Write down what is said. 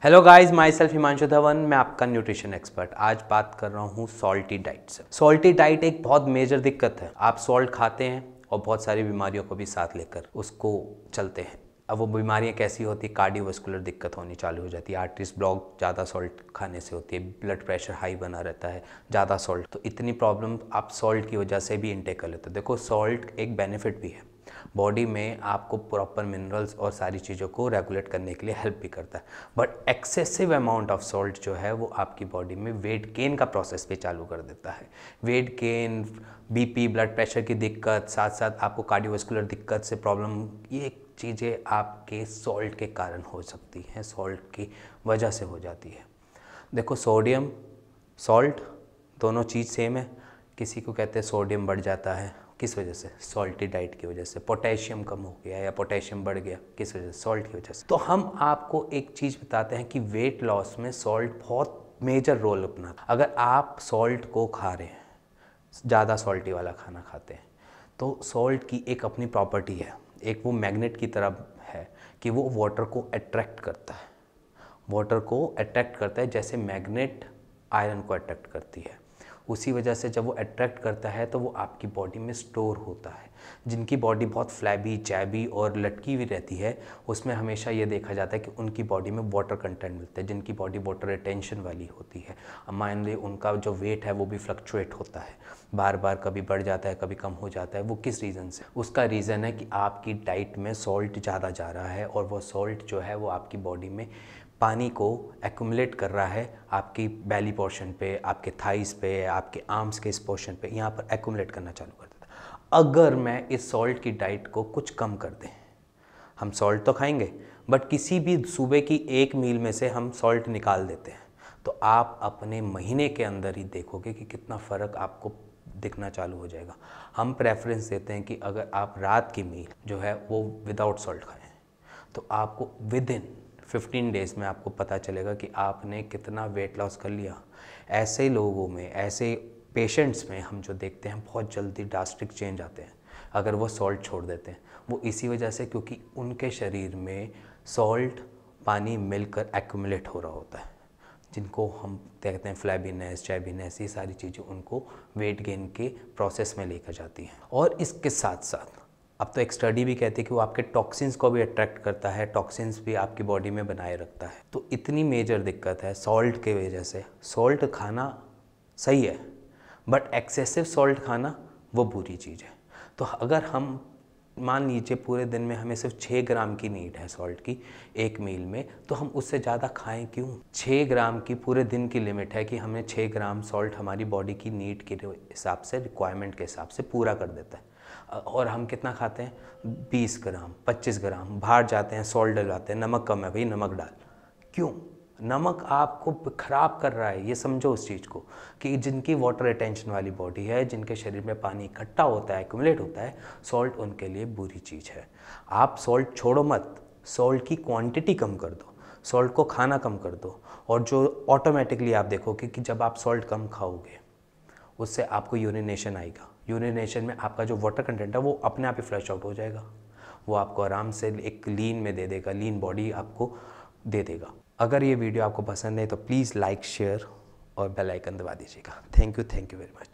Hello guys, my self Himanshu Dhawan, मैं आपका nutrition expert. आज बात कर रहा हूँ सॉल्टी डाइट से। सॉल्टी डाइट एक बहुत मेजर दिक्कत है। आप सॉल्ट खाते हैं और बहुत सारी बीमारियों को भी साथ लेकर उसको चलते हैं। अब वो बीमारियाँ कैसी होती है? कार्डियोवास्कुलर दिक्कत होनी चालू हो जाती है, आर्टरीज ब्लॉक ज़्यादा सॉल्ट खाने से होती है, ब्लड प्रेशर हाई बना रहता है ज़्यादा सॉल्ट। तो इतनी प्रॉब्लम आप सॉल्ट की वजह से भी इनटेक कर लेते हो। देखो, सॉल्ट एक बेनिफिट भी है, बॉडी में आपको प्रॉपर मिनरल्स और सारी चीज़ों को रेगुलेट करने के लिए हेल्प भी करता है। But excessive amount of salt जो है वो आपकी बॉडी में वेट गेन का प्रोसेस भी चालू कर देता है। Weight gain, BP, blood pressure की दिक्कत, साथ साथ आपको कार्डियोवास्कुलर दिक्कत से प्रॉब्लम, ये चीज़ें आपके सॉल्ट के कारण हो सकती हैं, सॉल्ट की वजह से हो जाती है। देखो, सोडियम सॉल्ट दोनों चीज़ सेम है। किसी को कहते हैं सोडियम बढ़ जाता है, किस वजह से? सॉल्टी डाइट की वजह से। पोटेशियम कम हो गया या पोटेशियम बढ़ गया, किस वजह से? सॉल्ट की वजह से। तो हम आपको एक चीज़ बताते हैं कि वेट लॉस में सॉल्ट बहुत मेजर रोल अपनाता है। अगर आप सॉल्ट को खा रहे हैं, ज़्यादा सॉल्टी वाला खाना खाते हैं, तो सॉल्ट की एक अपनी प्रॉपर्टी है, एक वो मैग्नेट की तरह है कि वो वाटर को अट्रैक्ट करता है। वाटर को अट्रैक्ट करता है जैसे मैग्नेट आयरन को अट्रैक्ट करती है। उसी वजह से जब वो अट्रैक्ट करता है तो वो आपकी बॉडी में स्टोर होता है। जिनकी बॉडी बहुत फ्लैबी, चैबी और लटकी हुई रहती है, उसमें हमेशा ये देखा जाता है कि उनकी बॉडी में वाटर कंटेंट मिलता है। जिनकी बॉडी वाटर रिटेंशन वाली होती है, अब मान ली उनका जो वेट है वो भी फ्लक्चुएट होता है, बार बार कभी बढ़ जाता है, कभी कम हो जाता है। वो किस रीज़न से? उसका रीज़न है कि आपकी डाइट में सॉल्ट ज़्यादा जा रहा है और वो सॉल्ट जो है वो आपकी बॉडी में पानी को एक्यूमुलेट कर रहा है, आपकी बैली पोर्शन पे, आपके थाइस पे, आपके आर्म्स के इस पोर्शन पे, यहाँ पर एक्यूमुलेट करना चालू कर देता है। अगर मैं इस सॉल्ट की डाइट को कुछ कम कर दें, हम सॉल्ट तो खाएंगे बट किसी भी सुबह की एक मील में से हम सॉल्ट निकाल देते हैं, तो आप अपने महीने के अंदर ही देखोगे कि कितना फ़र्क आपको दिखना चालू हो जाएगा। हम प्रेफरेंस देते हैं कि अगर आप रात की मील जो है वो विदाउट सॉल्ट खाएं, तो आपको विद इन 15 डेज़ में आपको पता चलेगा कि आपने कितना वेट लॉस कर लिया। ऐसे लोगों में, ऐसे पेशेंट्स में हम जो देखते हैं बहुत जल्दी ड्रास्टिक चेंज आते हैं अगर वो सॉल्ट छोड़ देते हैं। वो इसी वजह से क्योंकि उनके शरीर में सॉल्ट पानी मिलकर एक्यूमुलेट हो रहा होता है, जिनको हम कहते हैं फ्लैबीनेस, चैबीनेस, ये सारी चीज़ें उनको वेट गेन के प्रोसेस में लेकर जाती हैं। और इसके साथ साथ अब तो एक स्टडी भी कहती है कि वो आपके टॉक्सिन्स को भी अट्रैक्ट करता है, टॉक्सिन्स भी आपकी बॉडी में बनाए रखता है। तो इतनी मेजर दिक्कत है सॉल्ट के वजह से। सॉल्ट खाना सही है बट एक्सेसिव सॉल्ट खाना वो बुरी चीज़ है। तो अगर हम मान लीजिए पूरे दिन में हमें सिर्फ 6 ग्राम की नीड है सॉल्ट की एक मील में, तो हम उससे ज़्यादा खाएं क्यों? 6 ग्राम की पूरे दिन की लिमिट है कि हमें 6 ग्राम सॉल्ट हमारी बॉडी की नीड के हिसाब से, रिक्वायरमेंट के हिसाब से पूरा कर देता है। और हम कितना खाते हैं? 20 ग्राम, 25 ग्राम। बाहर जाते हैं, सॉल्ट डलवाते हैं, नमक कम है भाई, नमक डाल। क्यों? नमक आपको ख़राब कर रहा है। ये समझो उस चीज़ को कि जिनकी वाटर रिटेंशन वाली बॉडी है, जिनके शरीर में पानी इकट्ठा होता है, एक्यूमुलेट होता है, सॉल्ट उनके लिए बुरी चीज़ है। आप सॉल्ट छोड़ो मत, सॉल्ट की क्वांटिटी कम कर दो, सॉल्ट को खाना कम कर दो। और जो ऑटोमेटिकली आप देखोगे कि जब आप सॉल्ट कम खाओगे उससे आपको यूरिनेशन आएगा। यूरिनेशन में आपका जो वाटर कंटेंट है वो अपने आप ही फ्लश आउट हो जाएगा। वो आपको आराम से एक लीन में दे देगा, लीन बॉडी आपको दे देगा। अगर ये वीडियो आपको पसंद है तो प्लीज़ लाइक, शेयर और बेल आइकन दबा दीजिएगा। Thank you very much.